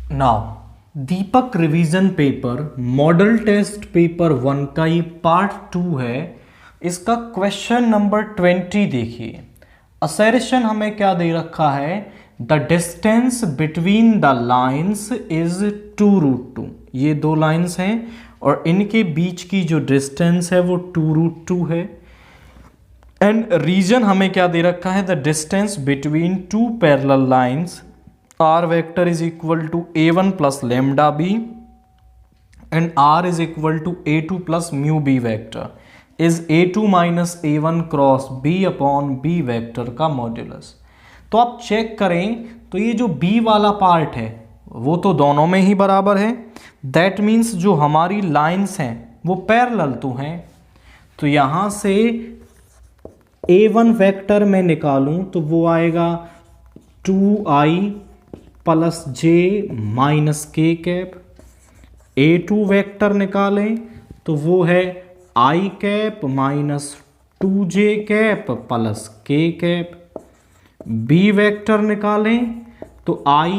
Now Deepak revision paper model test paper 1 का ये part 2 है। इसका क्वेश्चन नंबर 20 देखिए। असर्शन हमें क्या दे रखा है, the distance between the lines is 2√2। ये दो लाइंस हैं और इनके बीच की जो डिस्टेंस है वो 2√2 है। एंड रीजन हमें क्या दे रखा है, the distance between two parallel lines r vector is equal to a1 plus lambda b and r is equal to a2 plus mu b vector is a2 minus a1 cross b upon b vector का modulus. तो आप check करें तो ये जो b वाला part है वो तो दोनों में ही बराबर है। दैट मीन्स जो हमारी लाइंस हैं वो पैरेलल तो हैं। तो यहाँ से a1 वेक्टर मैं निकालूं तो वो आएगा 2i plus j minus k cap. A2 vector निकालें तो वो है i cap minus 2j cap plus k cap. B vector निकालें तो I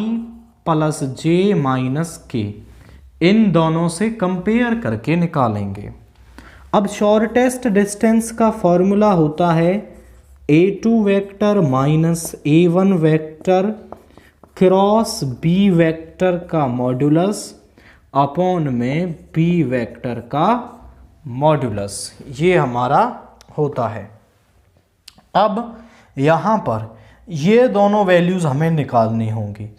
प्लस जे माइनस के। इन दोनों से कंपेयर करके निकालेंगे। अब शॉर्टेस्ट डिस्टेंस का फॉर्मूला होता है A2 vector minus A1 vector cross B vector का मॉड्यूलस अपॉन में B वेक्टर का मॉड्यूलस, ये हमारा होता है। अब यहाँ पर ये दोनों वैल्यूज हमें निकालनी होंगी।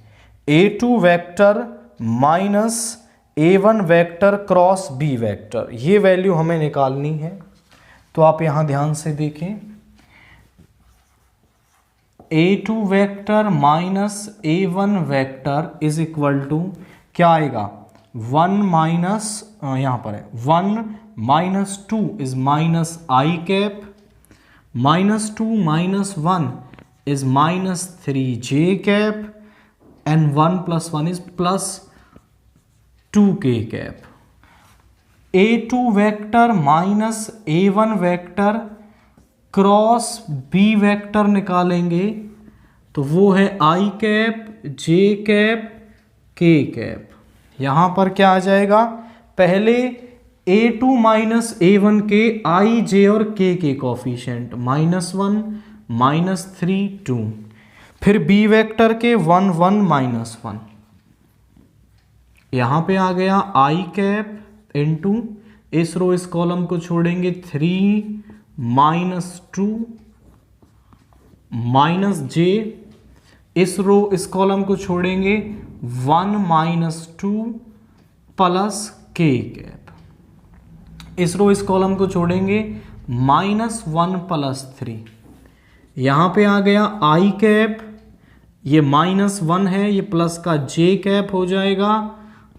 A2 vector minus A1 vector cross B vector, ये वैल्यू हमें निकालनी है। तो आप यहाँ ध्यान से देखें, A2 vector minus A1 vector is equal to क्या आएगा, 1 माइनस यहाँ पर है 1 minus 2 is minus I cap, minus 2 minus 1 is minus 3j cap and 1 plus 1 is plus 2k cap. A2 vector minus A1 vector cross B vector निकालेंगे तो वो है I cap J cap K cap. यहाँ पर क्या आ जाएगा, पहले A2 माइनस A1 के I J और K के कोफिशिएंट -1 -3 2, फिर B वेक्टर के 1 1 -1। यहाँ पे आ गया I कैप इंटू, इस रो इस कॉलम को छोड़ेंगे 3 -2 माइनस j, इस रो इस कॉलम को छोड़ेंगे 1 -2 प्लस k कैप, इस रो इस कॉलम को छोड़ेंगे -1 प्लस 3। यहाँ पे आ गया i कैप, ये -1 है, ये प्लस का j कैप हो जाएगा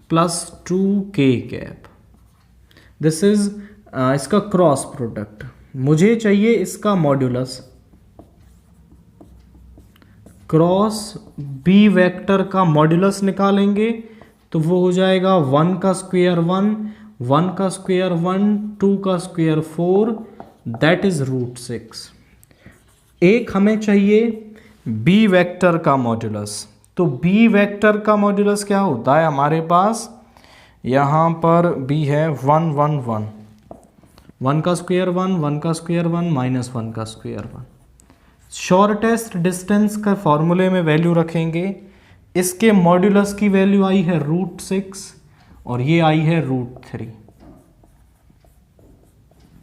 plus 2k cap. This is इसका क्रॉस प्रोडक्ट। मुझे चाहिए इसका मॉड्यूलस। क्रॉस B वेक्टर का मॉड्यूलस निकालेंगे तो वो हो जाएगा 1 का स्क्वायर 1, 1 का स्क्वायर 1, 2 का स्क्वायर 4, दैट इज √6। एक हमें चाहिए B वेक्टर का मॉड्यूलस। तो B वेक्टर का मॉड्यूलस क्या होता है हमारे पास, यहाँ पर B है 1 1 1, 1 का स्क्वायर 1, 1 का स्क्वायर 1 माइनस 1 का स्क्वायर 1। शॉर्टेस्ट डिस्टेंस का फॉर्मूले में वैल्यू रखेंगे। इसके मॉड्यूलस की वैल्यू आई है √6 और ये आई है √3।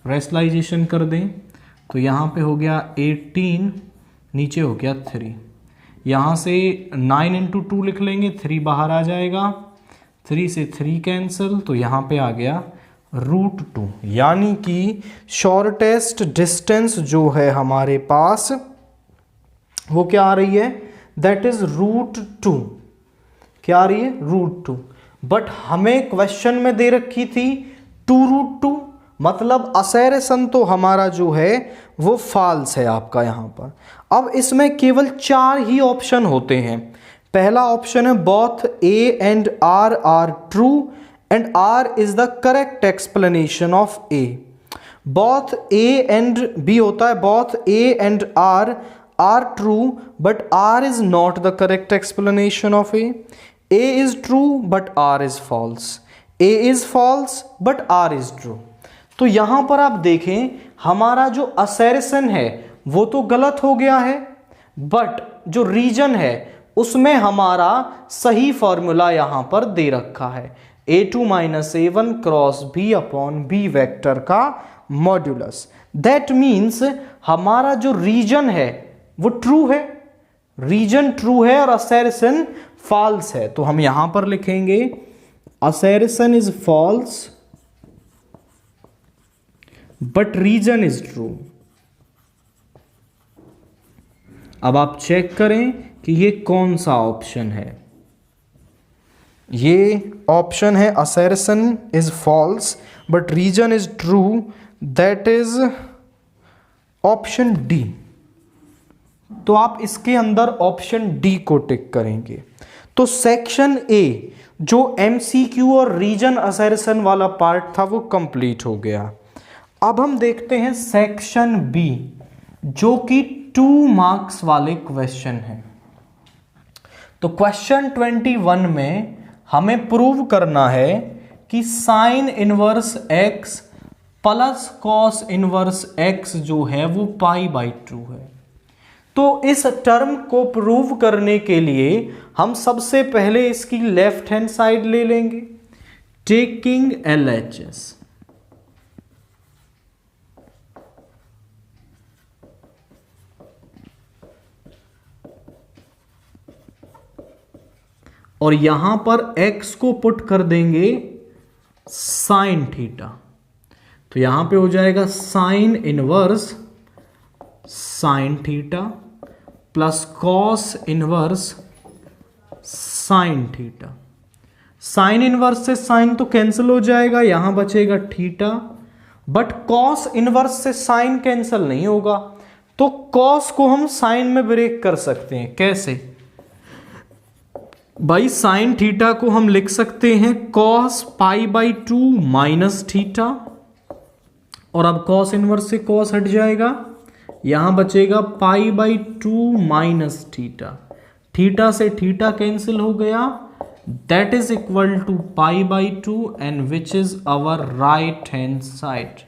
रेशनलाइजेशन कर दें तो यहाँ पे हो गया 18, नीचे हो गया 3। यहाँ से 9 × 2 लिख लेंगे, 3 बाहर आ जाएगा, 3 से 3 कैंसिल, तो यहाँ पे आ गया √2। यानी कि शॉर्टेस्ट डिस्टेंस जो है हमारे पास वो क्या आ रही है, दैट इज √2। क्या आ रही है, √2। बट हमें क्वेश्चन में दे रखी थी 2√2, मतलब असर्शन तो हमारा जो है वो फॉल्स है आपका यहाँ पर। अब इसमें केवल 4 ही ऑप्शन होते हैं। पहला ऑप्शन है both A and R are true and R is the correct explanation of A। both A and B होता है both A and R are true but R is not the correct explanation of A। A is true but R is false, A is false but R is true। तो यहां पर आप देखें हमारा जो assertion है वो तो गलत हो गया है, बट जो रीजन है उसमें हमारा सही फॉर्मूला यहां पर दे रखा है, a2 minus a1 cross b upon b vector का मॉड्यूलस। दैट मीन्स हमारा जो रीजन है वो ट्रू है, रीजन ट्रू है और असर्शन फॉल्स है। तो हम यहां पर लिखेंगे assertion is false but reason is true. अब आप चेक करें कि ये कौन सा ऑप्शन है। ये ऑप्शन है assertion is false but reason is true, that is option D. तो आप इसके अंदर ऑप्शन डी को टिक करेंगे। तो सेक्शन ए जो एमसीक्यू और रीजन असर्शन वाला पार्ट था वो कंप्लीट हो गया। अब हम देखते हैं सेक्शन बी जो कि 2 मार्क्स वाले क्वेश्चन है। तो क्वेश्चन 21 में हमें प्रूव करना है कि sine inverse x plus cos inverse x जो है वो π/2 है। तो इस टर्म को प्रूव करने के लिए हम सबसे पहले इसकी लेफ्ट हैंड साइड ले लेंगे, टेकिंग LHS। और यहां पर x को पुट कर देंगे साइन थीटा। तो यहां पे हो जाएगा sine inverse sine theta plus cos inverse sine theta. Sine inverse से साइन तो कैंसिल हो जाएगा, यहां बचेगा थीटा, बट कॉस इनवर्स से साइन कैंसिल नहीं होगा। तो कॉस को हम साइन में ब्रेक कर सकते हैं। कैसे भाई? साइन थीटा को हम लिख सकते हैं कॉस π/2 माइनस थीटा, और अब कॉस इनवर्स से कॉस हट जाएगा, यहां बचेगा π/2 माइनस थीटा। थीटा से थीटा कैंसिल हो गया, that is equal to π/2 and which is our right hand side.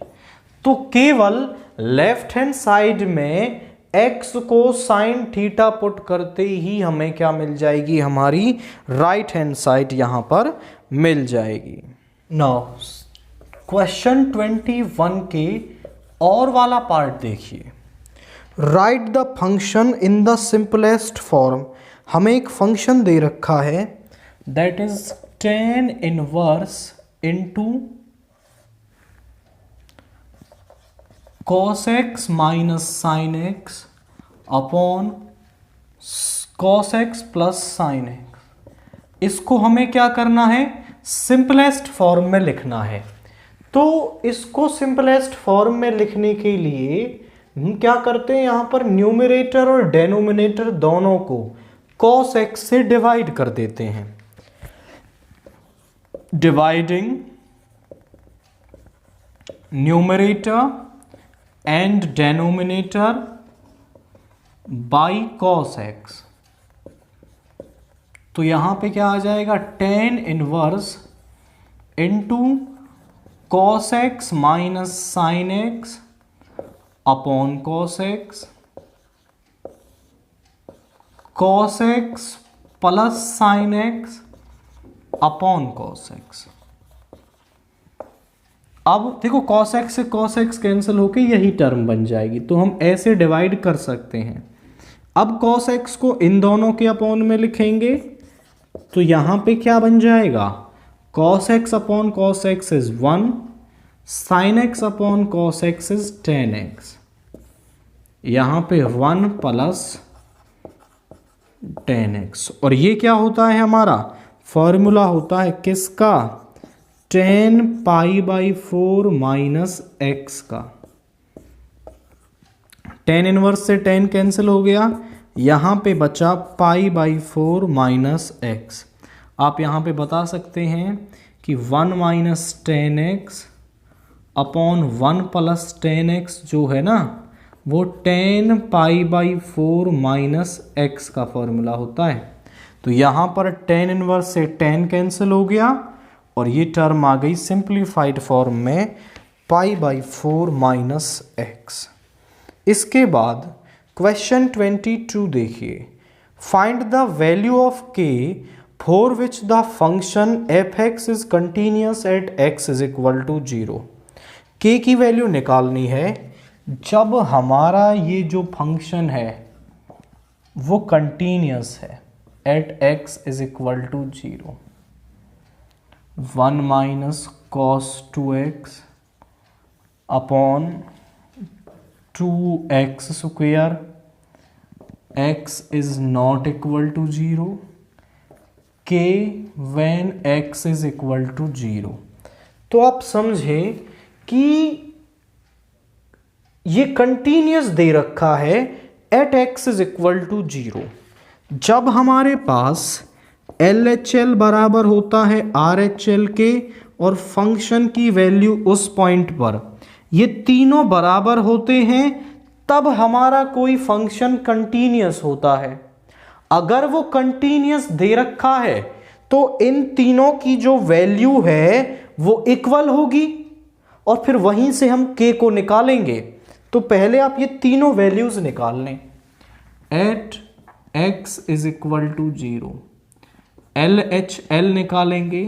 तो केवल लेफ्ट हैंड साइड में x को साइन थीटा पुट करते ही हमें क्या मिल जाएगी? हमारी राइट हैंड साइड यहां पर मिल जाएगी। नाउ क्वेश्चन 21 के और वाला पार्ट देखिए। Write the function in the simplest form. हमें एक फंक्शन दे रखा है that is tan inverse into cos x minus sine x upon cos x plus sine x। इसको हमें क्या करना है? सिंपलेस्ट फॉर्म में लिखना है। तो इसको सिंपलेस्ट फॉर्म में लिखने के लिए हम क्या करते हैं, यहां पर न्यूमरेटर और डेनोमिनेटर दोनों को cos x से डिवाइड कर देते हैं। Dividing numerator and denominator by cos x। तो यहां पे क्या आ जाएगा? tan inverse into cos x minus sine x upon cos x, cos x plus sine x upon cos x। अब देखो cos x से cos x कैंसिल होके यही टर्म बन जाएगी, तो हम ऐसे डिवाइड कर सकते हैं। अब cos x को इन दोनों के अपॉन में लिखेंगे, तो यहां पे क्या बन जाएगा? cos x upon cos x is 1, sin x upon cos x is tan x। यहां पे 1 प्लस tan x, और ये क्या होता है? हमारा फॉर्मूला होता है किसका? tan π/4 माइनस x का। tan इनवर्स से tan कैंसिल हो गया, यहां पे बचा π/4 माइनस x। आप यहां पे बता सकते हैं कि 1 minus tan x upon 1 plus tan x जो है ना, वो tan π/4 माइनस x का फॉर्मूला होता है। तो यहाँ पर tan इनवर्स से tan कैंसिल हो गया और ये टर्म आ गई सिंप्लीफाइड फॉर्म में π/4 माइनस एक्स। इसके बाद क्वेश्चन 22 देखिए, find the value of k for which the function f(x) is continuous at x is equal to 0। k की वैल्यू निकालनी है जब हमारा ये जो फंक्शन है वो कंटिन्यूअस है at x is equal to 0। 1 minus cos 2x upon 2x square x is not equal to 0, k when x is equal to 0। तो आप समझे कि ये कंटिन्यूअस दे रखा है at x is equal to 0। जब हमारे पास LHL बराबर होता है RHL के और फंक्शन की वैल्यू उस पॉइंट पर ये तीनों बराबर होते हैं, तब हमारा कोई फंक्शन कंटिन्यूअस होता है। अगर वो कंटिन्यूअस दे रखा है तो इन तीनों की जो वैल्यू है वो इक्वल होगी और फिर वहीं से हम k को निकालेंगे। तो पहले आप ये तीनों वैल्यूज निकाल लें। At x is equal to 0, LHL निकालेंगे,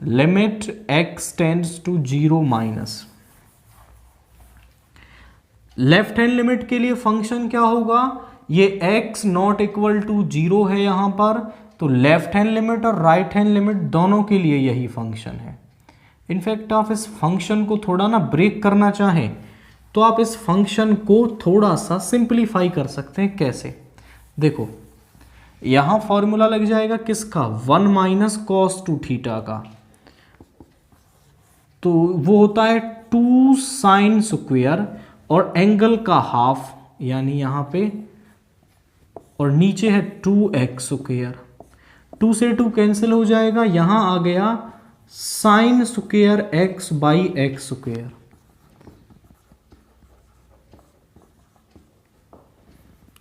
limit x tends to 0 minus. Left hand limit के लिए फंक्शन क्या होगा, ये x नॉट इक्वल टू 0 है यहां पर, तो लेफ्ट हैंड लिमिट और राइट हैंड लिमिट दोनों के लिए यही फंक्शन है। इनफैक्ट आप इस फंक्शन को थोड़ा ना ब्रेक करना चाहें तो आप इस फंक्शन को थोड़ा सा सिंप्लीफाई कर सकते हैं। कैसे, देखो यहां फॉर्मूला लग जाएगा किसका, 1 माइनस कॉस 2 थीटा का, तो वो होता है 2 साइन स्क्वायर और एंगल का हाफ, यानी यहां पे, और नीचे है 2x स्क्वायर। 2 से 2 कैंसिल हो जाएगा, यहां आ गया sine square x by x square.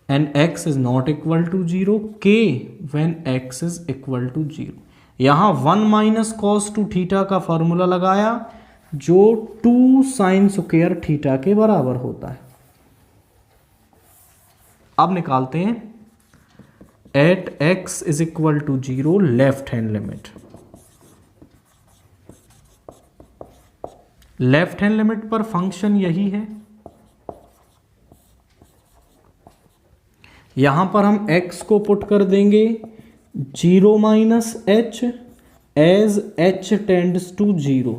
And x is not equal to 0, k when x is equal to 0। यहां 1 माइनस कॉस 2 थीटा का फॉर्मूला लगाया जो 2 साइन स्क्वायर थीटा के बराबर होता है। अब निकालते हैं at x is equal to 0 left hand limit. Left hand limit पर फंक्शन यही है, यहां पर हम x को पुट कर देंगे 0 minus h as h tends to 0।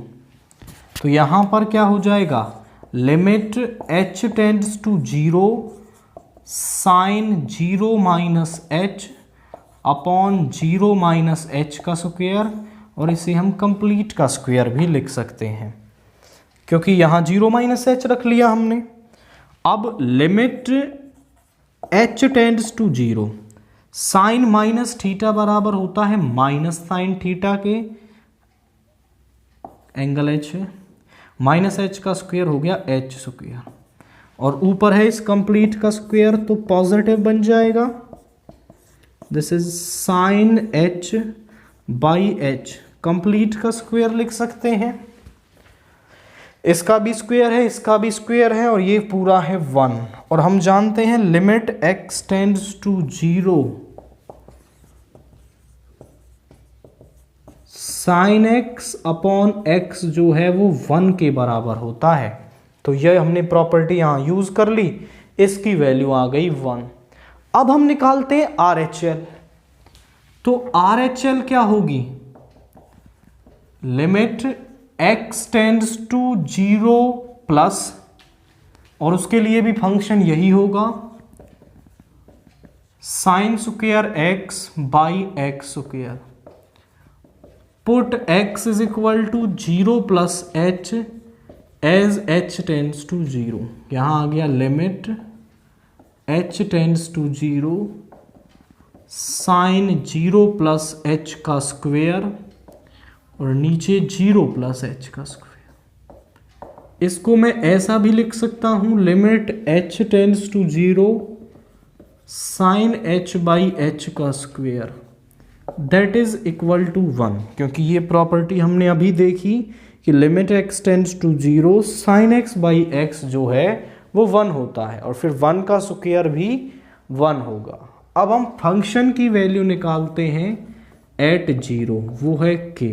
तो यहां पर क्या हो जाएगा, limit h tends to 0 sine 0 minus h upon 0 minus h का स्क्वायर, और इसे हम कंप्लीट का स्क्वायर भी लिख सकते हैं क्योंकि यहां 0 माइनस h रख लिया हमने। अब limit h tends to 0, sine minus theta बराबर होता है माइनस साइन थीटा के, एंगल h है, माइनस h का स्क्वायर हो गया h स्क्वायर, और ऊपर है इस कंप्लीट का स्क्वायर तो पॉजिटिव बन जाएगा। This is sine h by h, complete का स्क्वायर लिख सकते हैं। इसका भी स्क्वायर है, इसका भी स्क्वायर है, और ये पूरा है 1। और हम जानते हैं limit x tends to 0 sine x upon x जो है वो 1 के बराबर होता है। तो ये हमने प्रॉपर्टी यहां यूज कर ली, इसकी वैल्यू आ गई 1। अब हम निकालते हैं RHL। तो RHL क्या होगी, limit x tends to 0 plus, और उसके लिए भी फंक्शन यही होगा sine square x by x square. Put x is equal to 0 plus h as h tends to 0। यहां आ गया limit h tends to 0 sine 0 plus h का स्क्वायर, और नीचे 0 प्लस h का स्क्वायर। इसको मैं ऐसा भी लिख सकता हूं, limit h tends to 0 sine h by h का square that is equal to 1, क्योंकि ये प्रॉपर्टी हमने अभी देखी कि limit x tends to 0 sine x by x जो है वो 1 होता है, और फिर 1 का स्क्वायर भी 1 होगा। अब हम फंक्शन की वैल्यू निकालते हैं एट 0, वो है k।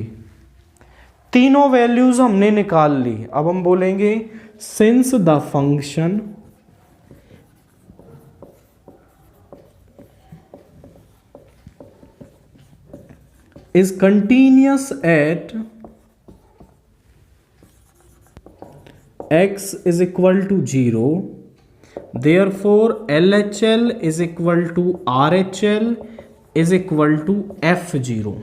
तीनों वैल्यूज हमने निकाल ली। अब हम बोलेंगे since the function is continuous at x is equal to 0, therefore LHL is equal to RHL is equal to F0।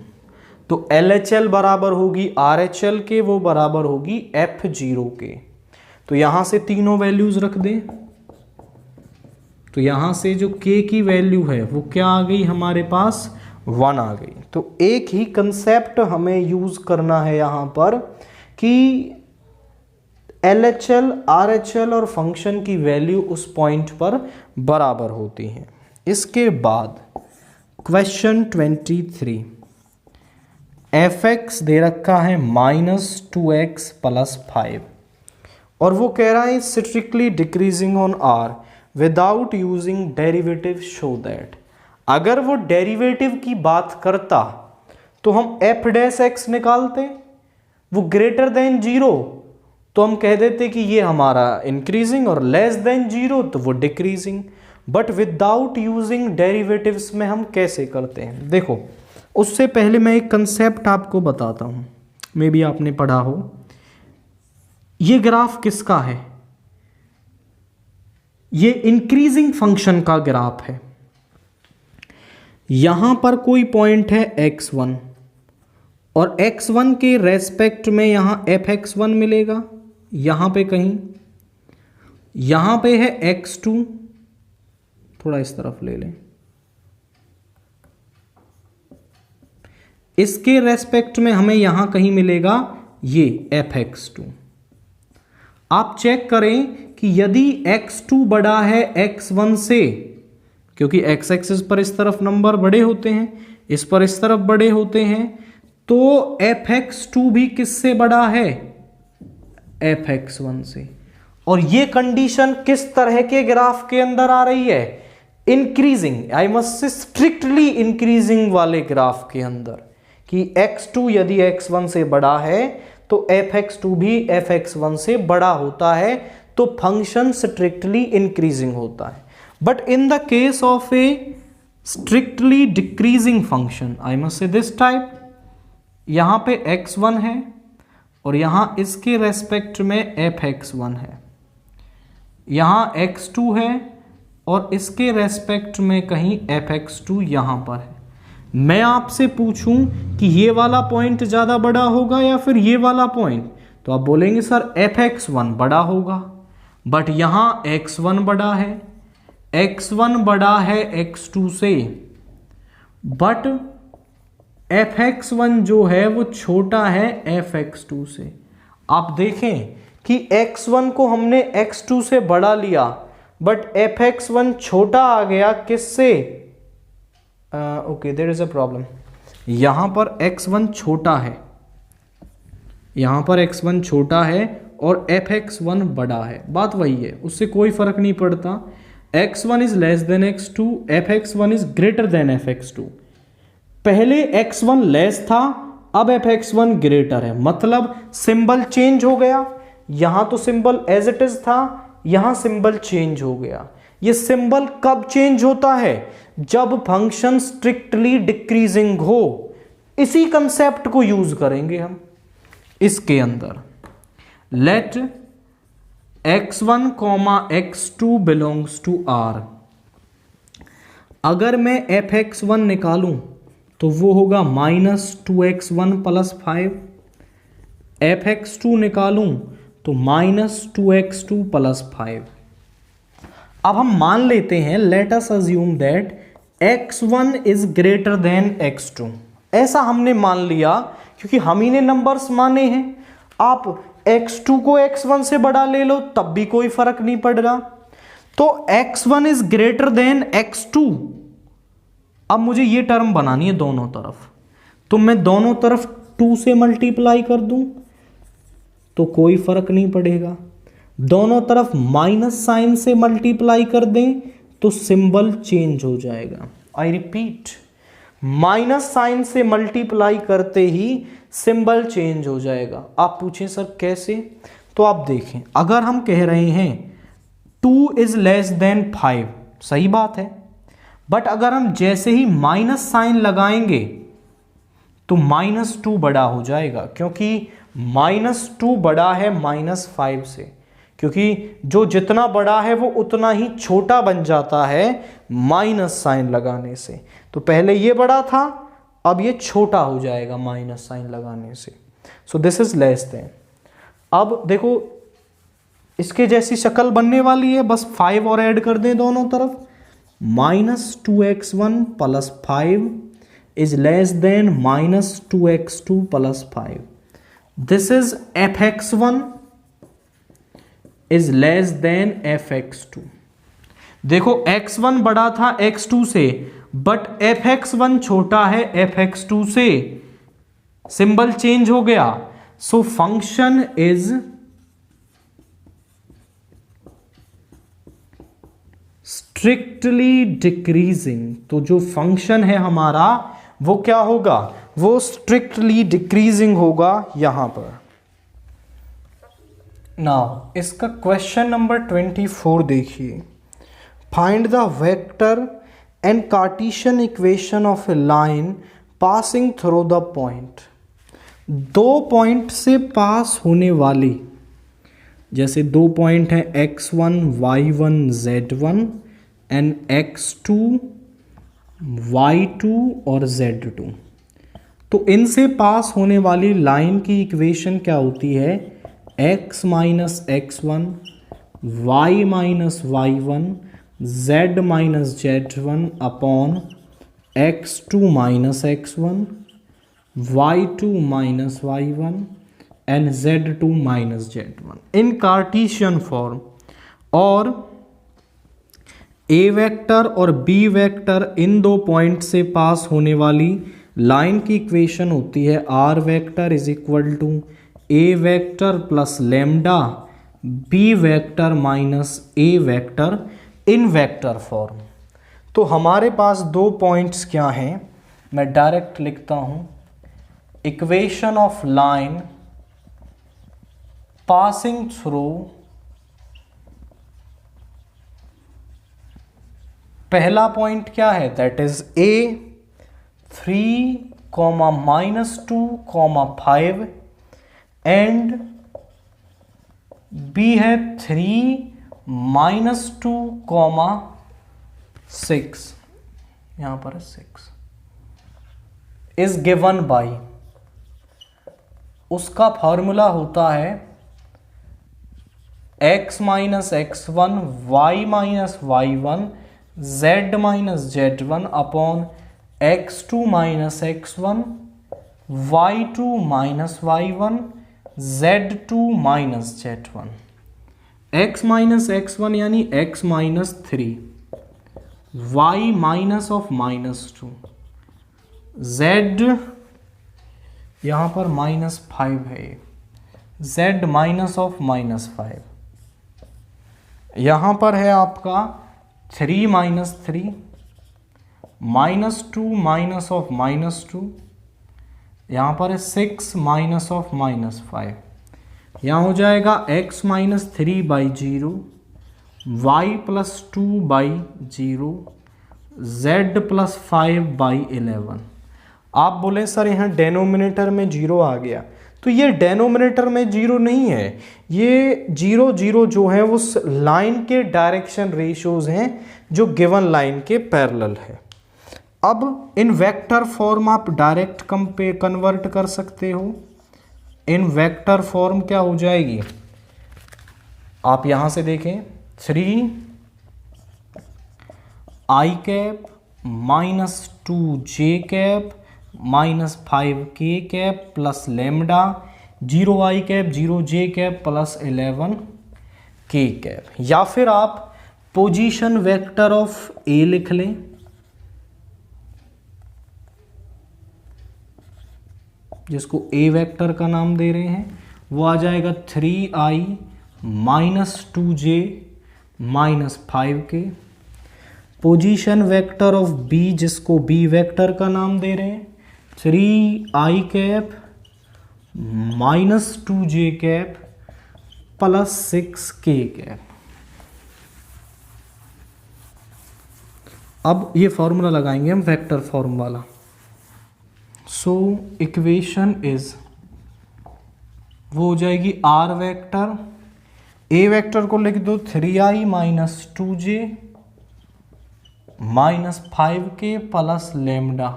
तो LHL बराबर होगी RHL के, वो बराबर होगी F0 के। तो यहां से तीनों वैल्यूज रख दें, तो यहां से जो k की वैल्यू है वो क्या आ गई हमारे पास, 1 आ गई। तो एक ही कंसेप्ट हमें यूज करना है यहां पर कि LHL, RHL और फंक्शन की वैल्यू उस पॉइंट पर बराबर होती हैं। इसके बाद क्वेश्चन 23, fx दे रखा है -2x + 5 और वो कह रहा है strictly decreasing on r without using derivative show that. अगर वो डेरिवेटिव की बात करता तो हम f डैश x निकालते, वो ग्रेटर देन 0 तो हम कह देते कि ये हमारा इंक्रीजिंग, और लेस देन 0 तो वो decreasing. But without using derivatives में हम कैसे करते हैं, देखो उससे पहले मैं एक कंसेप्ट आपको बताता हूं, मे बी आपने पढ़ा हो। ये ग्राफ किसका है, ये इंक्रीजिंग फंक्शन का ग्राफ है। यहां पर कोई पॉइंट है x1 और x1 के रेस्पेक्ट में यहां fx1 मिलेगा, यहां पे कहीं, यहां पे है x2, थोड़ा इस तरफ ले लें, इसके रेस्पेक्ट में हमें यहां कहीं मिलेगा ये fx2। आप चेक करें कि यदि x2 बड़ा है x1 से, क्योंकि x एक्सिस पर इस तरफ नंबर बड़े होते हैं, इस पर इस तरफ बड़े होते हैं, तो fx2 भी किससे बड़ा है, fx1 से। और ये कंडीशन किस तरह के ग्राफ के अंदर आ रही है, increasing, I must say strictly increasing वाले ग्राफ के अंदर, कि x2 यदि x1 से बड़ा है तो fx2 भी fx1 से बड़ा होता है, तो फंक्शन स्ट्रिक्टली इंक्रीजिंग होता है। But in the case of A strictly decreasing function, I must say this type, यहां पे x1 है और यहां इसके रेस्पेक्ट में fx1 है, यहां x2 है और इसके रेस्पेक्ट में कहीं fx2 यहां पर है। मैं आपसे पूछूं कि ये वाला पॉइंट ज्यादा बड़ा होगा या फिर ये वाला पॉइंट, तो आप बोलेंगे सर fx1 बड़ा होगा, बट यहां x1 बड़ा है, x1 बड़ा है x2 से, बट fx1 जो है वो छोटा है fx2 से। आप देखें कि x1 को हमने x2 से बड़ा लिया, बट fx1 छोटा आ गया किससे, okay there is a problem, यहां पर x1 छोटा है, यहां पर x1 छोटा है और fx1 बड़ा है, बात वही है, उससे कोई फर्क नहीं पड़ता। x1 is less than x2, fx1 is greater than fx2। पहले x1 लेस था, अब fx1 ग्रेटर है, मतलब सिंबल चेंज हो गया। यहां तो सिंबल एज इट इज था, यहां सिंबल चेंज हो गया। ये सिंबल कब चेंज होता है, जब फंक्शन स्ट्रिक्टली डिक्रीजिंग हो। इसी कंसेप्ट को यूज करेंगे हम इसके अंदर। Let x1, x2 belongs to r। अगर मैं fx1 निकालूं तो वो होगा -2x1 + 5, fx2 निकालूं तो -2x2 + 5। अब हम मान लेते हैं, let us assume that x1 is greater than x2। ऐसा हमने मान लिया क्योंकि हम ही ने नंबर्स माने हैं। आप x2 को x1 से बड़ा ले लो तब भी कोई फर्क नहीं पड़ रहा। तो x1 is greater than x2। अब मुझे ये टर्म बनानी है दोनों तरफ, तो मैं दोनों तरफ 2 से मल्टीप्लाई कर दूं तो कोई फर्क नहीं पड़ेगा। दोनों तरफ माइनस साइन से मल्टीप्लाई कर दें तो सिंबल चेंज हो जाएगा। आई रिपीट, माइनस साइन से मल्टीप्लाई करते ही सिंबल चेंज हो जाएगा। आप पूछें सर कैसे? तो आप देखें, अगर हम कह रहे हैं 2 इज लेस देन 5, सही बात है, बट अगर हम जैसे ही माइनस साइन लगाएंगे तो -2 बड़ा हो जाएगा, क्योंकि -2 बड़ा है -5 से, क्योंकि जो जितना बड़ा है वो उतना ही छोटा बन जाता है माइनस साइन लगाने से। तो पहले ये बड़ा था, अब ये छोटा हो जाएगा माइनस साइन लगाने से। सो दिस इज लेस देन। अब देखो इसके जैसी शक्ल बनने वाली है, बस 5 और ऐड कर दें दोनों तरफ। -2x1 + 5 is less than -2x2 + 5। This is fx1 is less than fx2। देखो x1 बड़ा था x2 से, बट fx1 छोटा है fx2 से, सिंबल चेंज हो गया। So function is strictly decreasing. तो जो फंक्शन है हमारा वो क्या होगा? वो स्ट्रिक्टली डिक्रीजिंग होगा यहां पर। नाउ इसका क्वेश्चन नंबर 24 देखिए। Find the vector and Cartesian equation of A line passing through the point. 2 point से पास होने वाली, जैसे 2 पॉइंट है x1 y1 z1 and x2 y2 और z2। तो इनसे पास होने वाली लाइन की इक्वेशन क्या होती है? x minus x1 y minus y1 z minus z1 upon x2 minus x1 y2 minus y1 and z2 minus z1 in Cartesian form. और a वेक्टर और b वेक्टर इन 2 पॉइंट से पास होने वाली लाइन की इक्वेशन होती है r vector is equal to a vector plus lambda b vector minus a vector in vector form. तो हमारे पास 2 पॉइंट्स क्या हैं? मैं डायरेक्ट लिखता हूं, equation of line passing through, पहला पॉइंट क्या है? That is a 3, -2, 5 and b है 3, -2, 6, यहां पर है 6 इज गिवन बाई, उसका फॉर्मूला होता है x minus x1 y minus y1 z minus z1 upon x2 minus x1 y2 minus y1 z2 minus z1। x minus x1 यानी x minus 3, y minus of -2, z यहां पर -5 है, z minus of -5, यहां पर है आपका 3 minus 3, -2 minus of -2, यहाँ पर है 6 माइनस ऑफ -5, यहाँ हो जाएगा x minus 3/0, y plus 2/0, z plus 5/11। आप बोले सर यहाँ डेनोमिनेटर में 0 आ गया, तो ये डेनोमिनेटर में 0 नहीं है, ये 0 0 जो है वो लाइन के डायरेक्शन रेशियोज हैं जो गिवन लाइन के पैरेलल है। अब इन वेक्टर फॉर्म आप डायरेक्ट कन्वर्ट कर सकते हो। इन वेक्टर फॉर्म क्या हो जाएगी? आप यहां से देखें, 3 i cap -2 j cap -5 k cap plus lambda 0 i cap 0 j cap plus 11 k cap. या फिर आप पोजीशन वेक्टर ऑफ ए लिख लें, जिसको ए वेक्टर का नाम दे रहे हैं, वो आ जाएगा 3i माइनस 2j माइनस 5k। Position vector of B, जिसको बी वेक्टर का नाम दे रहे हैं, 3i cap minus 2j cap plus 6k cap. अब ये फॉर्मूला लगाएंगे हम वेक्टर फॉर्म वाला। सो इक्वेशन इज, वो हो जाएगी आर वेक्टर, ए वेक्टर को लिख दो 3i माइनस 2j माइनस 5k प्लस लेमडा।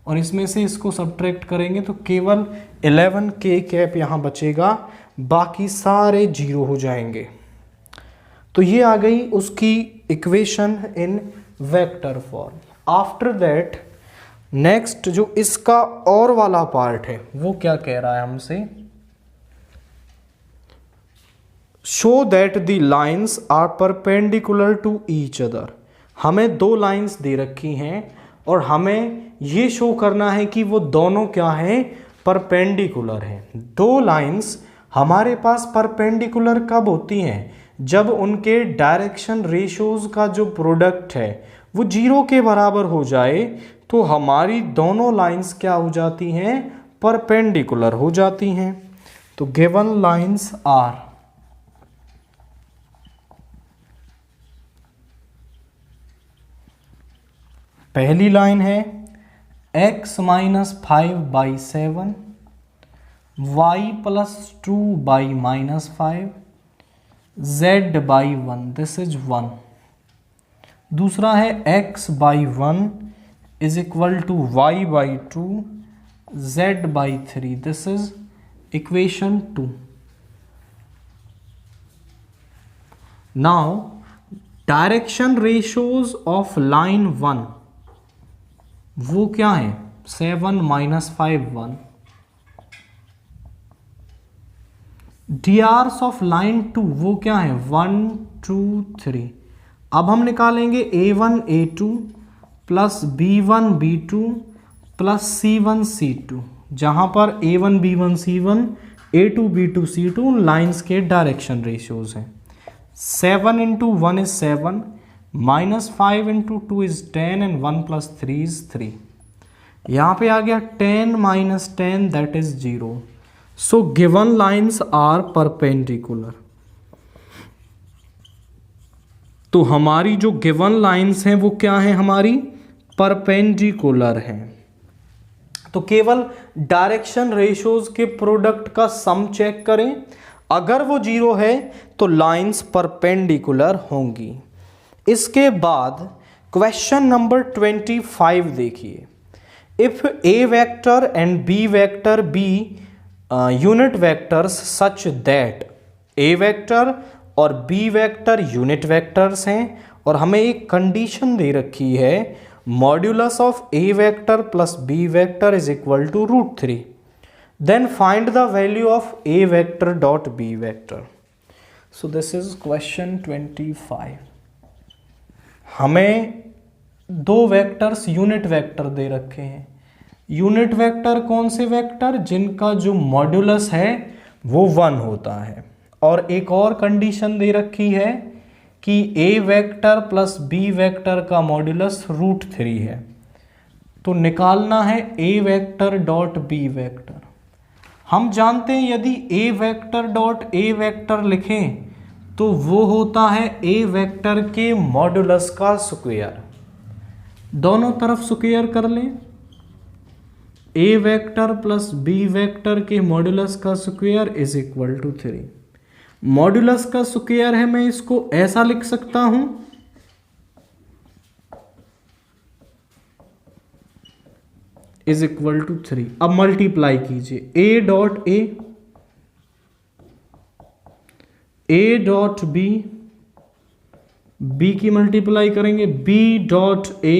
और इसमें से इसको सब्ट्रैक्ट करेंगे तो केवल 11k कैप यहां बचेगा, बाकी सारे जीरो हो जाएंगे। तो ये आ गई उसकी equation in vector form. After that next जो इसका और वाला पार्ट है वो क्या कह रहा है हमसे, show that the lines are perpendicular to each other. हमें दो लाइंस दे रखी हैं और हमें ये शो करना है कि वो दोनों क्या हैं, परपेंडिकुलर हैं। दो लाइंस हमारे पास परपेंडिकुलर कब होती हैं, जब उनके डायरेक्शन रेशियोज का जो प्रोडक्ट है वो जीरो के बराबर हो जाए, तो हमारी दोनों लाइंस क्या हो जाती हैं, परपेंडिकुलर हो जाती हैं। तो गिवन लाइंस आर, पहली लाइन है x minus 5/7 y plus 2/-5 z/1, this is 1। दूसरा है x/1 is equal to y/2 z/3, this is equation 2। Now direction ratios of line 1 वो क्या है, 7 माइनस 5 1। डीआरस ऑफ लाइन 2 वो क्या है, 1 2 3। अब हम निकालेंगे a1 a2 plus b1 b2 plus c1 c2, जहां पर a1 b1 c1 a2 b2 c2 lines के डायरेक्शन रेशियोज हैं। 7 into 1 is 7, minus 5 into 2 is 10 and 1 plus 3 is 3। यहां पे आ गया 10 minus 10 that is 0। So given lines are perpendicular. तो हमारी जो गिवन लाइंस हैं वो क्या है, हमारी परपेंडिकुलर हैं। तो केवल डायरेक्शन रेशियोज के प्रोडक्ट का सम चेक करें, अगर वो जीरो है तो लाइंस परपेंडिकुलर होंगी। इसके बाद क्वेश्चन नंबर 25 देखिए। If A vector and B vector be unit vectors such that, A vector और बी वेक्टर यूनिट वेक्टर्स हैं और हमें एक कंडीशन दे रखी है, modulus of A vector plus B vector is equal to √3, then find the value of A vector dot B vector. So this is question 25। हमें दो वेक्टर्स यूनिट वेक्टर दे रखे हैं। यूनिट वेक्टर कौन से वेक्टर, जिनका जो मॉड्यूलस है वो 1 होता है, और एक और कंडीशन दे रखी है कि A vector plus B vector का मॉड्यूलस √3 है। तो निकालना है A vector dot B vector. हम जानते हैं यदि A vector dot A vector लिखें तो वो होता है ए वेक्टर के मॉड्यूलस का स्क्वायर। दोनों तरफ स्क्वायर कर लें, A vector plus B vector के मॉड्यूलस का square is equal to 3। Modulus का स्क्वायर है, मैं इसको ऐसा लिख सकता हूं, इज इक्वल टू 3। अब मल्टीप्लाई कीजिए, A dot A dot B, B की मल्टीप्लाई करेंगे B dot A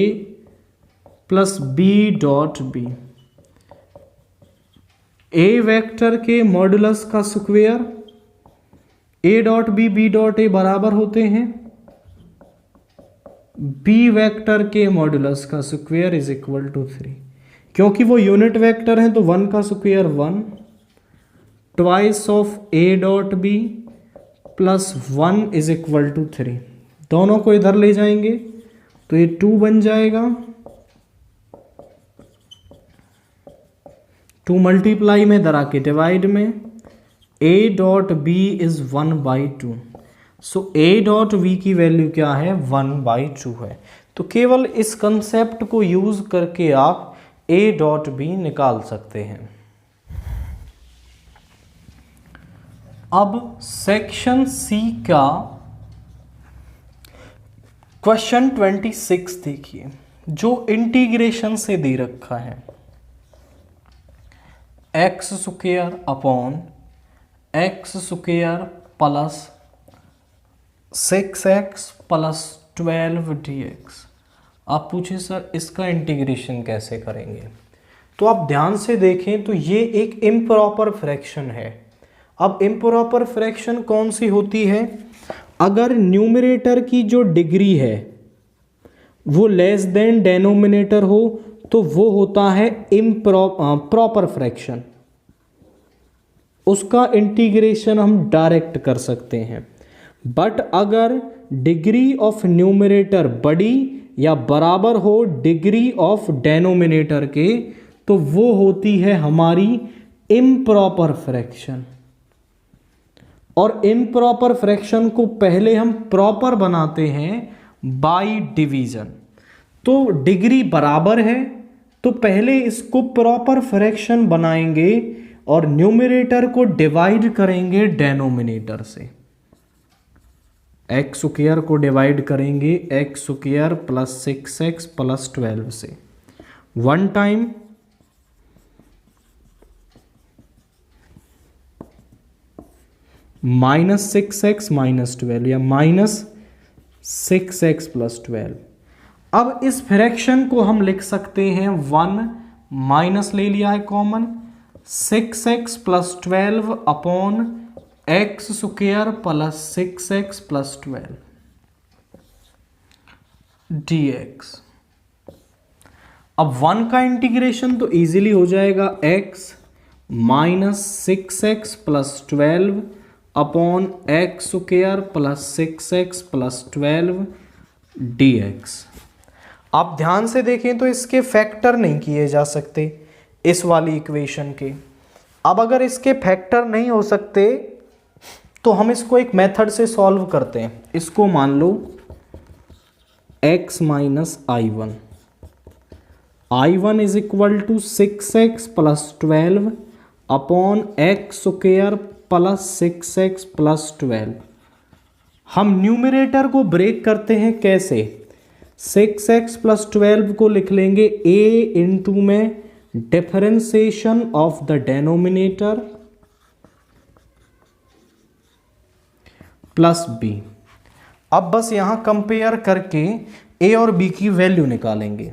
plus B dot B. A vector के मॉडुलस का square A dot B dot A बराबर होते हैं बी वेक्टर के मॉडुलस का स्क्वायर इज इक्वल टू 3। क्योंकि वो यूनिट वेक्टर है तो 1 का square 1 twice of A dot B plus 1 is equal to 3। दोनों को इधर ले जाएंगे तो ये 2 बन जाएगा, 2 मल्टीप्लाई में इधर आके डिवाइड में A dot B is 1/2। So A dot V की वैल्यू क्या है 1/2 है। तो केवल इस कंसेप्ट को यूज करके आप ए डॉट बी निकाल सकते हैं। अब सेक्शन सी का क्वेश्चन 26 देखिए, जो इंटीग्रेशन से दे रखा है x square upon x square plus 6x plus 12 dx। आप पूछे सर इसका इंटीग्रेशन कैसे करेंगे, तो आप ध्यान से देखें तो ये एक इम्प्रॉपर फ्रैक्शन है। अब इम्प्रॉपर फ्रैक्शन कौन सी होती है, अगर न्यूमरेटर की जो डिग्री है वो लेस देन डेनोमिनेटर हो तो वो होता है प्रॉपर फ्रैक्शन, उसका इंटीग्रेशन हम डायरेक्ट कर सकते हैं। बट अगर डिग्री ऑफ न्यूमरेटर बड़ी या बराबर हो डिग्री ऑफ डेनोमिनेटर के तो वो होती है हमारी इम्प्रॉपर फ्रैक्शन। और इम्प्रॉपर फ्रैक्शन को पहले हम प्रॉपर बनाते हैं बाय डिवीजन। तो डिग्री बराबर है तो पहले इसको प्रॉपर फ्रैक्शन बनाएंगे और न्यूमरेटर को डिवाइड करेंगे डेनोमिनेटर से। एक्स स्क्वायर को डिवाइड करेंगे x square plus 6x plus 12 से। 1 टाइम -6x माइनस 12 या -6x प्लस 12। अब इस फ्रैक्शन को हम लिख सकते हैं 1 माइनस ले लिया है common 6x plus 12 upon x square plus 6x plus 12 dx। अब 1 का इंटीग्रेशन तो इजीली हो जाएगा x minus 6x plus 12 upon x square plus 6x plus 12 dx। आप ध्यान से देखें तो इसके फैक्टर नहीं किए जा सकते इस वाली इक्वेशन के। अब अगर इसके फैक्टर नहीं हो सकते तो हम इसको एक मेथड से सॉल्व करते हैं। इसको मान लो x minus I1 is equal to 6x plus 12 upon x square plus 6x plus 12। हम न्यूमरेटर को ब्रेक करते हैं कैसे, 6x प्लस 12 को लिख लेंगे a इंटू में differentiation of the denominator plus b। अब बस यहां कंपेयर करके a और b की वैल्यू निकालेंगे।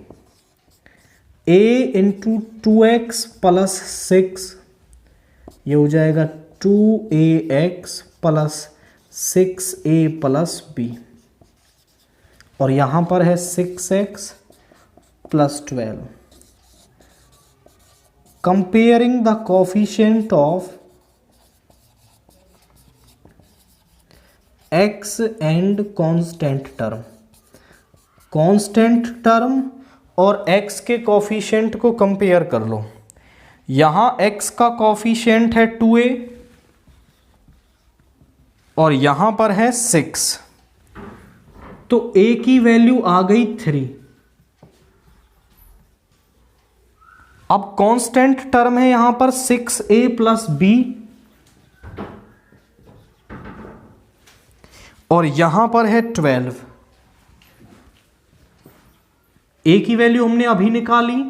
a इंटू 2x प्लस 6 ये हो जाएगा 2ax plus 6a plus b और यहां पर है 6x plus 12। Comparing the coefficient of x and constant term, constant term और x के कोफिशिएंट को कंपेयर कर लो। यहां x का कोफिशिएंट है 2a और यहां पर है 6, तो a की वैल्यू आ गई 3। अब कांस्टेंट टर्म है यहां पर 6a प्लस b और यहां पर है 12। a की वैल्यू हमने अभी निकाली,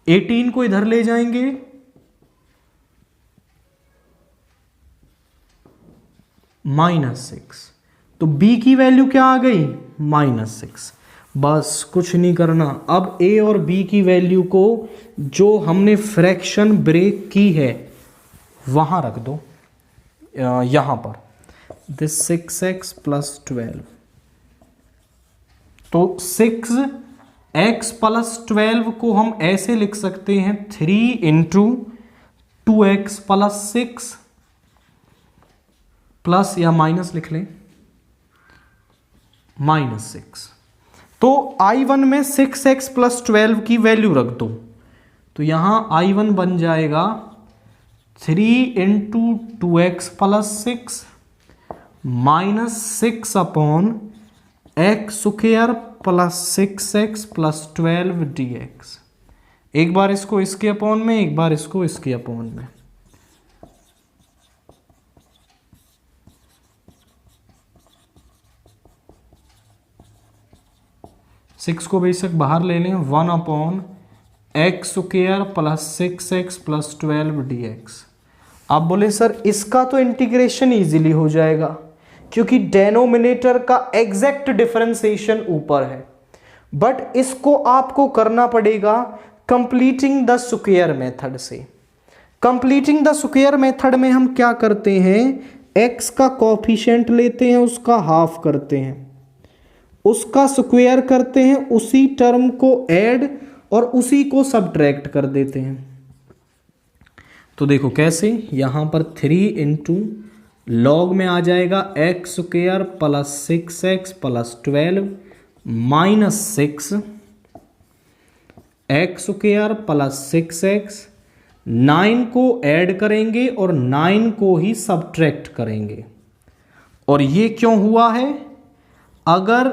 18 को इधर ले जाएंगे -6, तो b की वैल्यू क्या आ गई -6। बस कुछ नहीं करना। अब ए और बी की वैल्यू को जो हमने फ्रैक्शन ब्रेक की है वहाँ रख दो, यहाँ पर। दिस 6x + 12, तो 6x + 12 को हम ऐसे लिख सकते हैं 3 × 2x + 6, प्लस या माइनस लिख लें, -6। तो I1 में 6x + 12 की वैल्यू रख दो, तो यहां I1 बन जाएगा 3 × 2x + 6 -6/x² + 6x + 12 dx। एक बार इसको इसके अपॉन में, एक बार इसको इसके अपॉन में। सिक्स को बेशक बाहर ले लें, 1/x² + 6x + 12 dx। आप बोले सर इसका तो इंटीग्रेशन इजीली हो जाएगा क्योंकि डेनोमिनेटर का एग्जैक्ट डिफरेंशिएशन ऊपर है, बट इसको आपको करना पड़ेगा कंप्लीटिंग द स्क्वायर मेथड से। कंप्लीटिंग द स्क्वायर मेथड में हम क्या करते हैं, x का कोफिशिएंट लेते हैं, उसका हाफ करते हैं, उसका स्क्वायर करते हैं, उसी टर्म को ऐड और उसी को सब्ट्रैक्ट कर देते हैं। तो देखो कैसे, यहां पर 3 × log में आ जाएगा x² + 6x + 12 -6 x² + 6x। 9 को ऐड करेंगे और 9 को ही सब्ट्रैक्ट करेंगे। और ये क्यों हुआ है, अगर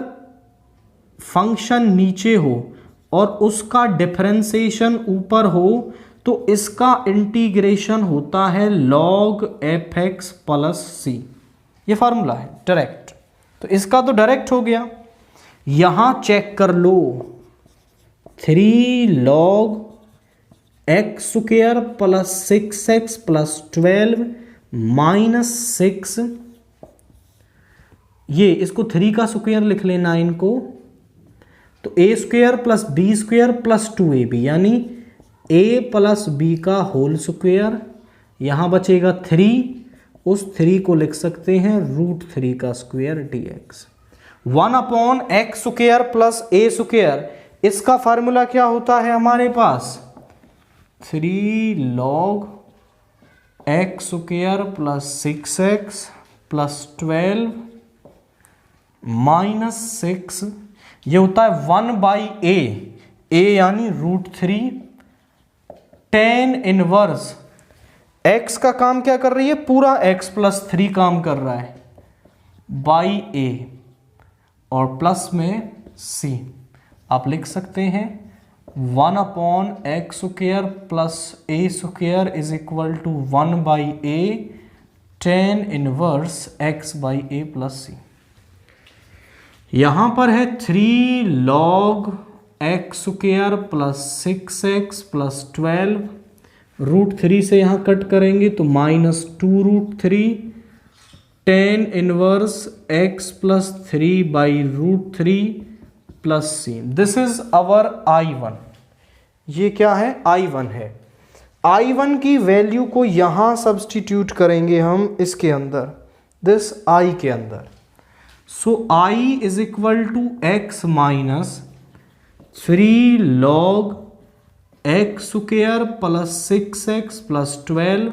फंक्शन नीचे हो और उसका डिफरेंशिएशन ऊपर हो तो इसका इंटीग्रेशन होता है log f(x + c). ये फार्मूला है डायरेक्ट, तो इसका तो डायरेक्ट हो गया। यहां चेक कर लो, 3 log x² + 6x + 12 -6, ये इसको 3 का स्क्वायर लिख लें 9 को, तो a² + b² + 2ab, यानी a + b का होल स्क्वायर। यहां बचेगा 3, उस 3 को लिख सकते हैं √3 का स्क्वायर dx। 1/x² + a², इसका फार्मूला क्या होता है हमारे पास, 3 log x² + 6x + 12 -6, ये होता है 1/a, a यानी √3 tan इनवर्स। x का काम क्या कर रही है, पूरा x + 3 काम कर रहा है, बाई a और प्लस में c। आप लिख सकते हैं 1/x² + a² = 1/a tan inverse x/a + c। यहां पर है 3 log x² + 6x + 12, √3 से यहां कट करेंगे तो -2√3 tan inverse x + 3/√3 + c। This is our I1। ये क्या है, I1 है। I1 की वैल्यू को यहां सब्सटीट्यूट करेंगे हम इसके अंदर, दिस I के अंदर। सो I = x - 3 log x² + 6x + 12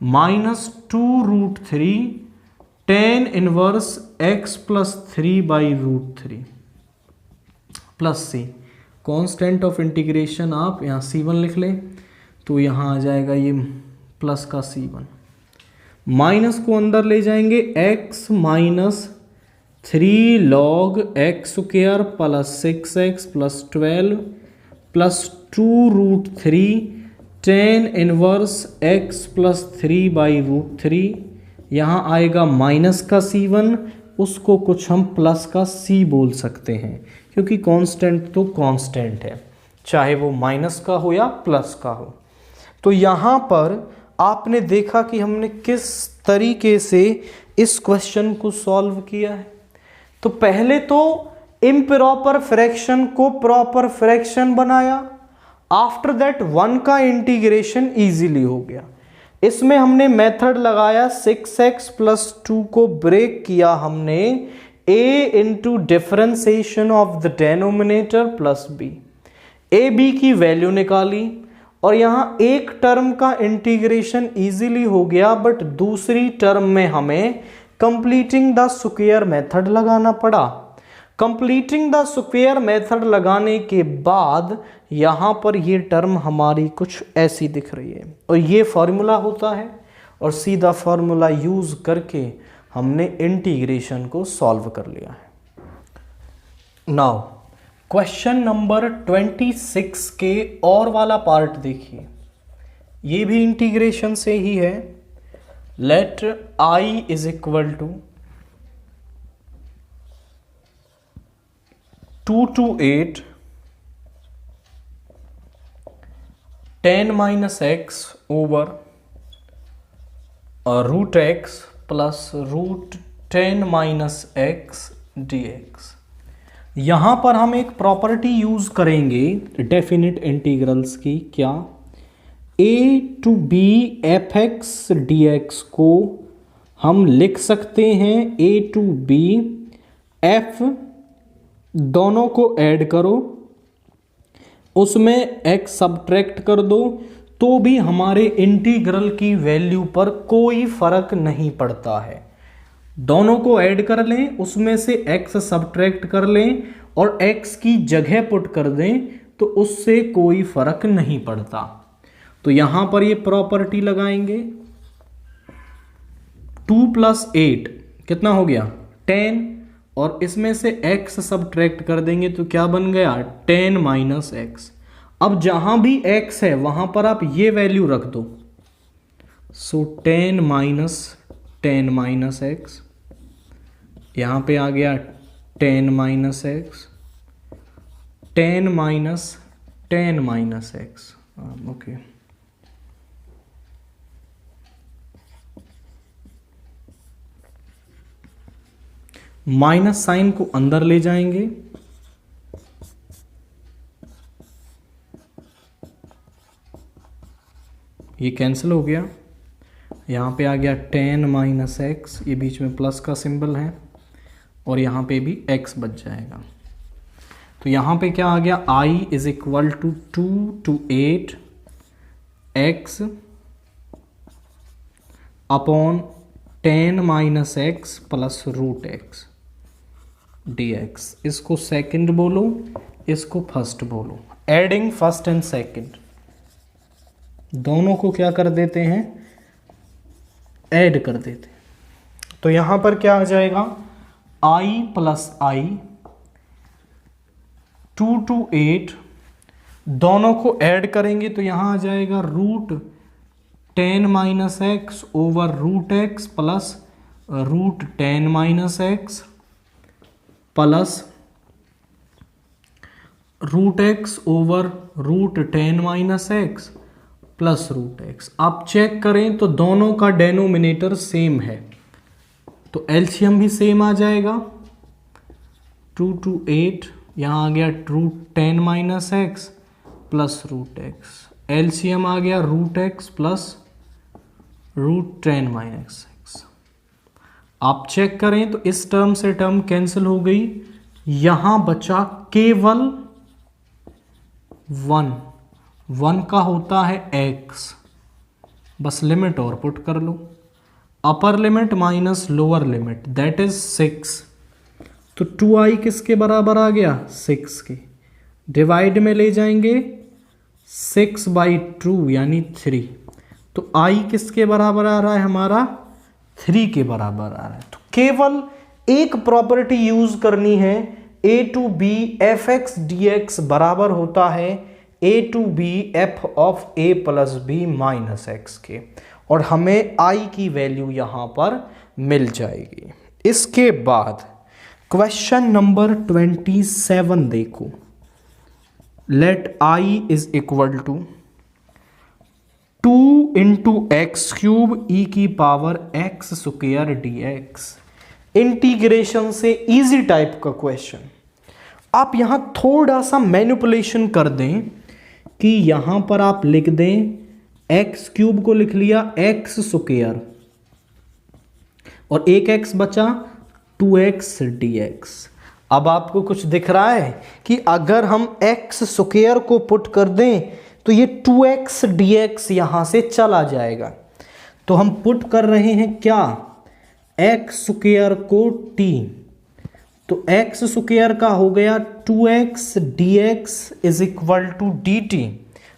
-2√3 tan inverse x + 3/√3 + c। Constant of integration आप यहाँ c1 लिख लें, तो यहाँ आ जाएगा ये प्लस का c1, माइनस को अंदर ले जाएंगे, x - 3 log x² + 6x + 12 +2√3 tan inverse x + 3/√3। यहाँ आएगा माइनस का c1, उसको कुछ हम प्लस का c बोल सकते हैं क्योंकि कांस्टेंट तो कांस्टेंट है, चाहे वो माइनस का हो या प्लस का हो। तो यहाँ पर आपने देखा कि हमने किस तरीके से इस क्वेश्चन को सॉल्व किया है। तो पहले तो इम्प्रॉपर फ्रैक्शन को प्रॉपर फ्रैक्शन बनाया। आफ्टर दैट 1 का इंटीग्रेशन इजीली हो गया। इसमें हमने मेथड लगाया 6x प्लस 2 को ब्रेक किया हमने a into differentiation of the denominator plus b। A B की वैल्यू निकाली और यहां एक टर्म का इंटीग्रेशन इजीली हो गया, बट दूसरी टर्म में हमें कंप्लीटिंग द स्क्वायर मेथड लगाना पड़ा। कंप्लीटिंग द स्क्वायर मेथड लगाने के बाद यहां पर ये टर्म हमारी कुछ ऐसी दिख रही है और ये फॉर्मूला होता है और सीधा फॉर्मूला यूज करके हमने इंटीग्रेशन को सॉल्व कर लिया है। नाउ क्वेश्चन नंबर 26 के और वाला पार्ट देखिए, ये भी इंटीग्रेशन से ही है। Let I is equal to 2 to 8 10 minus x over root x plus root 10 minus x dx। यहां पर हम एक प्रॉपर्टी यूज करेंगे डेफिनिट इंटीग्रल्स की। क्या? a to b fx dx को हम लिख सकते हैं a to b f, दोनों को ऐड करो, उसमें x सब्ट्रैक्ट कर दो तो भी हमारे इंटीग्रल की वैल्यू पर कोई फर्क नहीं पड़ता है। दोनों को ऐड कर लें, उसमें से x सब्ट्रैक्ट कर लें और x की जगह पुट कर दें तो उससे कोई फर्क नहीं पड़ता। तो यहां पर ये प्रॉपर्टी लगाएंगे 2 + 8 कितना हो गया 10 और इसमें से x सब्ट्रैक्ट कर देंगे तो क्या बन गया 10 - x। अब जहां भी x है वहां पर आप ये वैल्यू रख दो। सो 10 - 10 - x, यहां पे आ गया 10 - x, 10 - 10 - x। Okay, minus sign को अंदर ले जाएंगे, ये कैंसिल हो गया। यहाँ पे आ गया 10 - x, ये बीच में प्लस का सिंबल है और यहाँ पे भी x बच जाएगा। तो यहाँ पे क्या आ गया I is equal to 2 to 8 x upon 10 - x plus root x dx। इसको सेकंड बोलो, इसको फर्स्ट बोलो। एडिंग फर्स्ट एंड सेकंड, दोनों को क्या कर देते हैं ऐड कर देते हैं। तो यहां पर क्या आ जाएगा I + I 2 to 8, दोनों को ऐड करेंगे तो यहां आ जाएगा root 10 - x over root x plus root 10 - x plus root x over root 10 - x plus root x। आप चेक करें तो दोनों का डेनोमिनेटर सेम है तो एलसीएम भी सेम आ जाएगा। 2 to 8 यहाँ आ गया root 10 - x plus root x, LCM आ गया root x plus root 10 - x। आप चेक करें तो इस टर्म से टर्म कैंसिल हो गई, यहां बचा केवल 1 का होता है x, बस लिमिट और पुट कर लो, upper limit minus lower limit that is 6। तो 2i किसके बराबर आ गया 6 के, डिवाइड में ले जाएंगे 6/2 यानी 3। तो i किसके बराबर आ रहा है हमारा 3 के बराबर आ रहा है। तो केवल एक प्रॉपर्टी यूज करनी है, a to b fx dx बराबर होता है a to b f of a plus b minus x के, और हमें i की वैल्यू यहां पर मिल जाएगी। इसके बाद क्वेश्चन नंबर 27 देखो। Let i is equal to 2 × x³ e⁻x² dx। Integration से इजी टाइप का क्वेश्चन। आप यहां थोड़ा सा मैनिपुलेशन कर दें कि यहां पर आप लिख दें एक्स क्यूब को लिख लिया एक्स स्क्वायर और एक एक्स बचा 2x dx। अब आपको कुछ दिख रहा है कि अगर हम एक्स स्क्वायर को पुट कर दें तो ये 2x dx यहां से चला जाएगा। तो हम पुट कर रहे हैं क्या, एक्स स्क्वायर को t, तो एक्स स्क्वायर का हो गया 2x dx is equal to dt।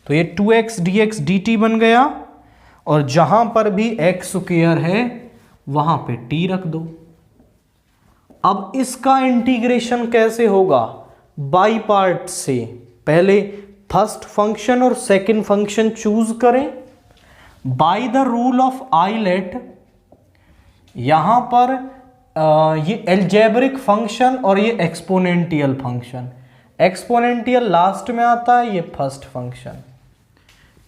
तो ये 2x dx dt बन गया और जहां पर भी एक्स स्क्वायर है वहां पे t रख दो। अब इसका इंटीग्रेशन कैसे होगा, बाई पार्ट से। पहले फर्स्ट फंक्शन और सेकंड फंक्शन चूज करें by the rule of ILATE. यहां पर ये एल्जेब्रिक फंक्शन और ये एक्सपोनेंशियल फंक्शन, एक्सपोनेंशियल लास्ट में आता है, ये first function.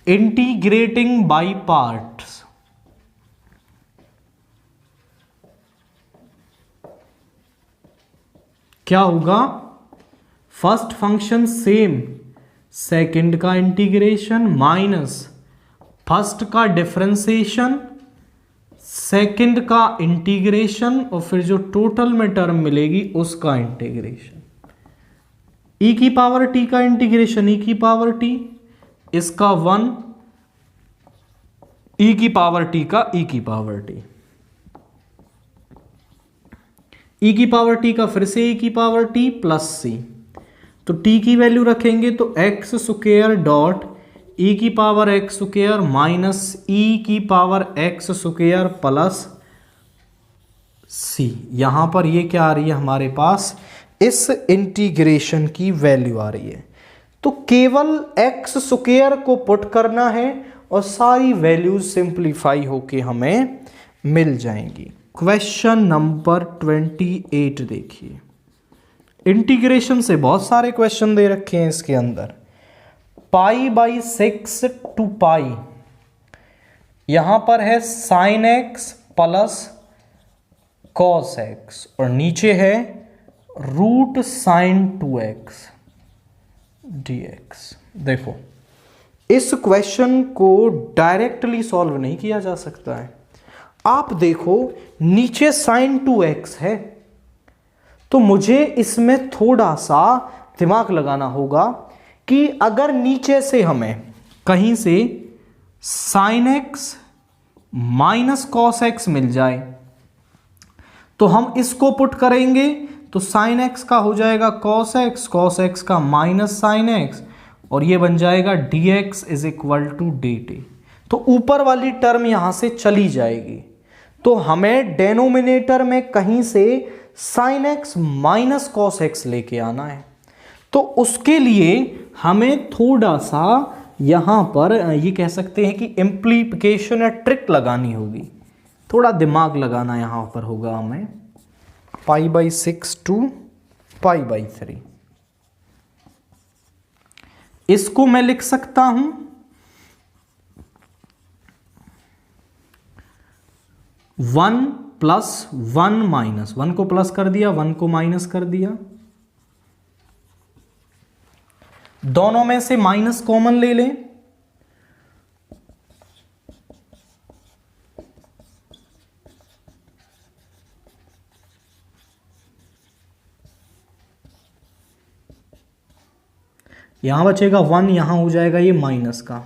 Integrating by parts, क्या होगा, फर्स्ट फंक्शन सेम, सेकंड का इंटीग्रेशन माइनस फर्स्ट का डिफरेंशिएशन, सेकंड का इंटीग्रेशन और फिर जो टोटल में टर्म मिलेगी उसका इंटीग्रेशन। e की पावर t का इंटीग्रेशन e की पावर t, इसका 1 e की पावर t का e की पावर t, e की पावर t का फिर से e की पावर t प्लस c। तो t की वैल्यू रखेंगे तो एक्स स्क्वायर डॉट e की power x square minus e की power x square plus c। यहां पर ये क्या आ रही है हमारे पास, इस इंटीग्रेशन की वैल्यू आ रही है। तो केवल एक्स स्क्वायर को पुट करना है और सारी वैल्यूज सिंप्लीफाई होके हमें मिल जाएंगी। क्वेश्चन नंबर 28 देखिए, इंटीग्रेशन से बहुत सारे क्वेश्चन दे रखे हैं इसके अंदर। पाई बाई 6 टू पाई, यहां पर है sign x plus cos x और नीचे है रूट साइन 2x dx। देखो इस क्वेश्चन को डायरेक्टली सॉल्व नहीं किया जा सकता है। आप देखो नीचे साइन 2x है तो मुझे इसमें थोड़ा सा दिमाग लगाना होगा कि अगर नीचे से हमें कहीं से sine x minus cos x मिल जाए तो हम इसको पुट करेंगे तो साइन एक्स का हो जाएगा कॉस एक्स का माइनस साइन एक्स और ये बन जाएगा dx is equal to dt। तो ऊपर वाली टर्म यहां से चली जाएगी तो हमें डेनोमिनेटर में कहीं से sine x minus cos x लेके आना है। तो उसके लिए हमें थोड़ा सा यहां पर ये कह सकते हैं कि इम्प्लीकेशन या ट्रिक लगानी होगी, थोड़ा दिमाग लगाना यहां पर होगा हमें। Pi by 6 to pi by 3, इसको मैं लिख सकता हूं 1 प्लस 1 माइनस, 1 को प्लस कर दिया 1 को माइनस कर दिया, दोनों में से माइनस कॉमन ले लें, यहां बचेगा 1, यहां हो जाएगा ये माइनस का।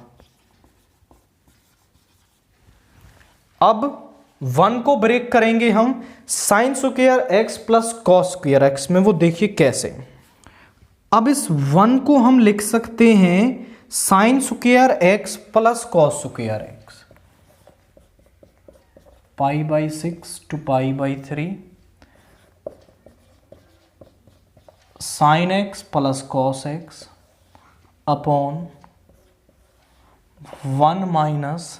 अब 1 को ब्रेक करेंगे हम sign square x plus cos square x में, वो देखिए कैसे। अब इस 1 को हम लिख सकते हैं sine square x plus cos square x, pi by 6 to pi by 3 sine x plus cos x upon 1 minus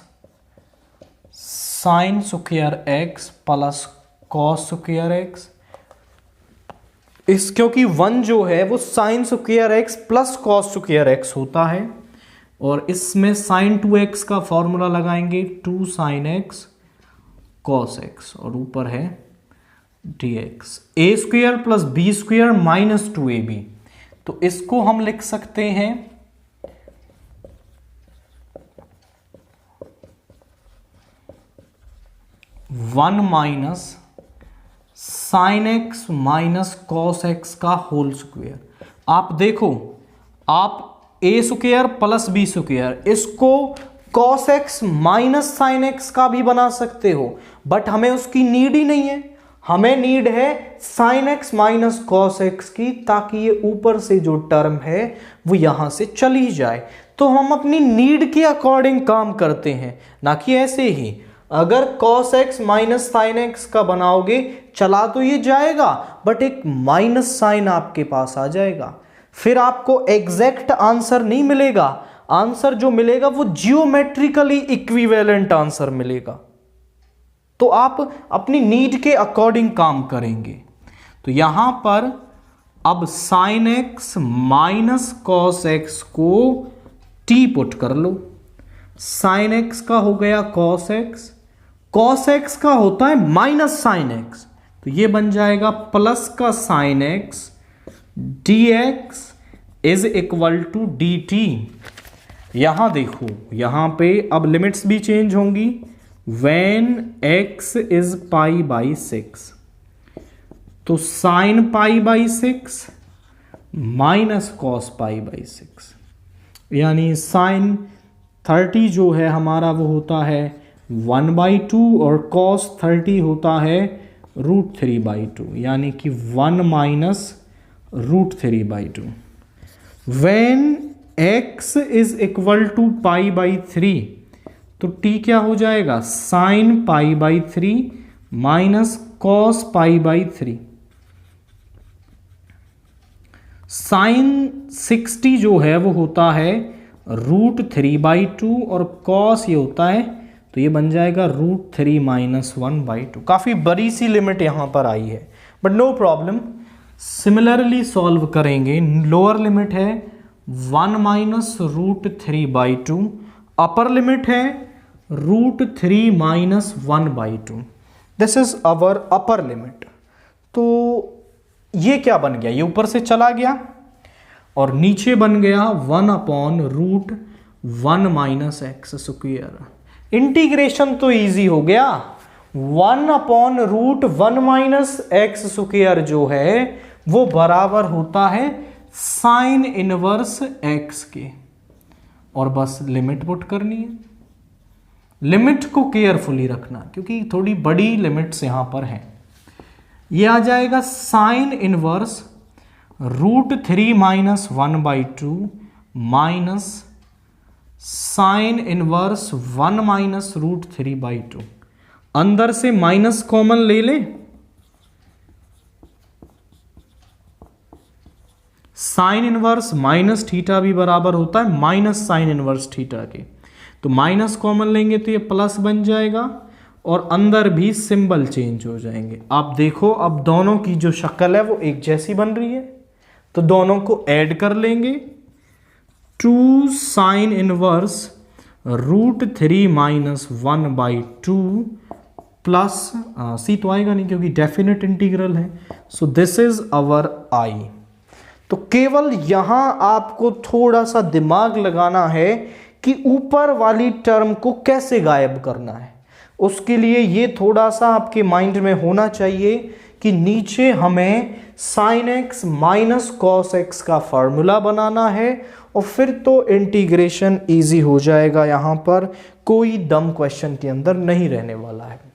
sine square x plus cos square x. इस क्योंकि 1 जो है वो sine square x plus cos square x होता है और इसमें sign 2x का फॉर्मूला लगाएंगे 2 साइन एक्स कॉस एक्स और ऊपर है dx। a square plus b square minus 2ab, तो इसको हम लिख सकते हैं 1 minus sine x minus cos x का होल स्क्वायर। आप देखो, आप a square plus b square, इसको cos x minus sine x का भी बना सकते हो, बट हमें उसकी नीड ही नहीं है। हमें नीड है sign x minus cos x की, ताकि ये ऊपर से जो टर्म है वो यहां से चली जाए। तो हम अपनी नीड के अकॉर्डिंग काम करते हैं, ना कि ऐसे ही। अगर cos x minus sine x का बनाओगे, चला तो ये जाएगा, बट एक माइनस साइन आपके पास आ जाएगा। फिर आपको एग्जैक्ट आंसर नहीं मिलेगा, आंसर जो मिलेगा वो जियोमेट्रिकली इक्विवेलेंट आंसर मिलेगा। तो आप अपनी नीड के अकॉर्डिंग काम करेंगे। तो यहां पर अब sign x minus cos x को t पुट कर लो। साइन एक्स का हो गया कॉस एक्स, कॉस एक्स का होता है माइनस साइन एक्स, तो ये बन जाएगा प्लस का sine x d x is equal to d t. यहां देखो, यहां पे अब लिमिट्स भी चेंज होंगी। When x is pi by 6, तो sine pi by 6 minus cos pi by 6, यानी साइन 30 जो है हमारा वो होता है 1/2 और cos 30 होता है √3/2, यानी कि 1 minus √3/2। When x is equal to pi by 3, तो t क्या हो जाएगा? Sine pi by 3 minus cos pi by 3। Sine 60 जो है वो होता है √3/2 और कॉस ये होता है, तो ये बन जाएगा √3 माइनस 1/2। काफ़ी बड़ी सी लिमिट यहाँ पर आई है, but no problem, similarly solve करेंगे। लोअर लिमिट है 1 माइनस √3/2, अपर लिमिट है √3 minus 1/2। This is our upper limit. तो ये क्या बन गया? ये ऊपर से चला गया और नीचे बन गया 1/√1 माइनस एक्स स्क्वायर। इंटीग्रेशन तो इजी हो गया। 1/√1 माइनस एक्स स्क्वायर जो है वो बराबर होता है साइन इनवर्स एक्स के, और बस लिमिट पुट करनी है। लिमिट को केयरफुली रखना, क्योंकि थोड़ी बड़ी लिमिट्स यहां पर हैं। ये आ जाएगा sine inverse √3 minus 1/2 minus sine inverse 1 minus √3/2। अंदर से माइनस कॉमन ले लें, साइन इनवर्स माइनस थीटा भी बराबर होता है माइनस साइन इनवर्स थीटा के, तो माइनस कॉमन लेंगे तो ये प्लस बन जाएगा, और अंदर भी सिंबल चेंज हो जाएंगे। आप देखो, अब दोनों की जो शक्ल है वो एक जैसी बन रही है, तो दोनों को ऐड कर लेंगे। 2 साइन इनवर्स √3 माइनस 1/2 प्लस सी तो आएगा नहीं क्योंकि डेफिनेट इंटीग्रल है, सो दिस इज अवर आई। तो केवल यहां आपको थोड़ा सा दिमाग लगाना है कि ऊपर वाली टर्म को कैसे गायब करना है। उसके लिए ये थोड़ा सा आपके माइंड में होना चाहिए कि नीचे हमें sign x minus cos x का फॉर्मूला बनाना है, और फिर तो इंटीग्रेशन इजी हो जाएगा। यहां पर कोई दम क्वेश्चन के अंदर नहीं रहने वाला है।